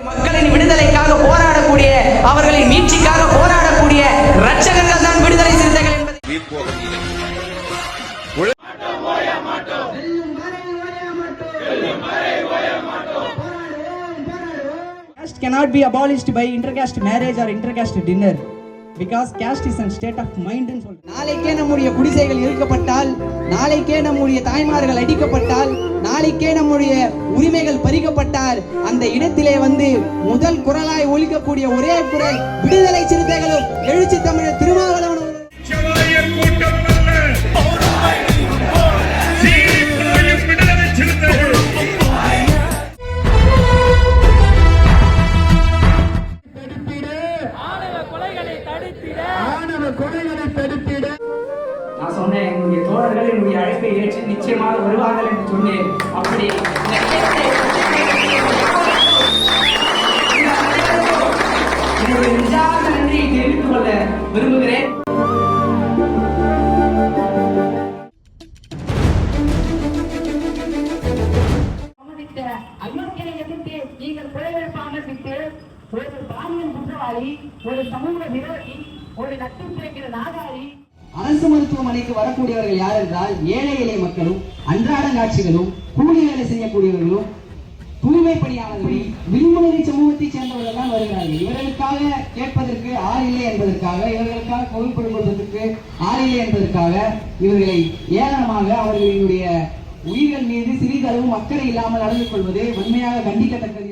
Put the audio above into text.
மக்களின் விடுதலைக்காக போராடக்கூடிய, அவர்களின் மீட்சிக்காக போராடக்கூடிய ரட்சகர்கள் தான் விடுதலை சிறுத்தைகள் என்பதை Caste cannot be abolished by intercaste marriage or intercaste dinner because caste is a state of mind ன்னு சொல்றாங்க. நாளைக்கே நம்முடைய குடிசைகள் இழுக்கப்பட்டால், நாளைக்கே நம்முடைய தாய்மார்கள் அடிக்கப்பட்டால், நாளைக்கே நம்முடைய உரிமைகள் பறிக்கப்பட்டால், அந்த இடத்திலே வந்து முதல் குரலாய் ஒலிக்கக்கூடிய ஒரே குரல் விடுதலை சிறுத்தைகளும் எழுச்சி தமிழர் திருமாவளவன். நான் சொன்னேன், என்னுடைய தோழர்கள் என்னுடைய அழைப்பை ஏற்று நிச்சயமாக வருவார்கள் என்று சொன்னேன். அப்படி என்னுடைய நிஜாக நன்றியை தெரிவித்துக் கொள்ள விரும்புகிறேன். நீங்கள் பிழைப்பாமல் விட்டு ஒரு பாலியல் குற்றவாளி, ஒரு சமூக விரோதி, ஒரு நட்டுப்பிழைக்கிற நாகாரி. அரசு மருத்துவமனைக்கு வரக்கூடியவர்கள் யார் என்றால் ஏழை எளிய மக்களும், அன்றாடங்காட்சிகளும், கூலி வேலை செய்யக்கூடியவர்களும், தூய்மை பணியாளர்களும், விண்வெளி சமூகத்தை சேர்ந்தவர்கள் தான் வருகிறார்கள். இவர்களுக்காக கேட்பதற்கு ஆள் இல்லை என்பதற்காக, இவர்களுக்காக குரல் கொடுப்பதற்கு ஆள் இல்லை என்பதற்காக இவர்களை ஏளனமாக அவர்களினுடைய உயிர்கள் மீது சிறிதளவும் அக்கறை இல்லாமல் நடந்து கொள்வது வன்மையாக கண்டிக்கத்தக்கது.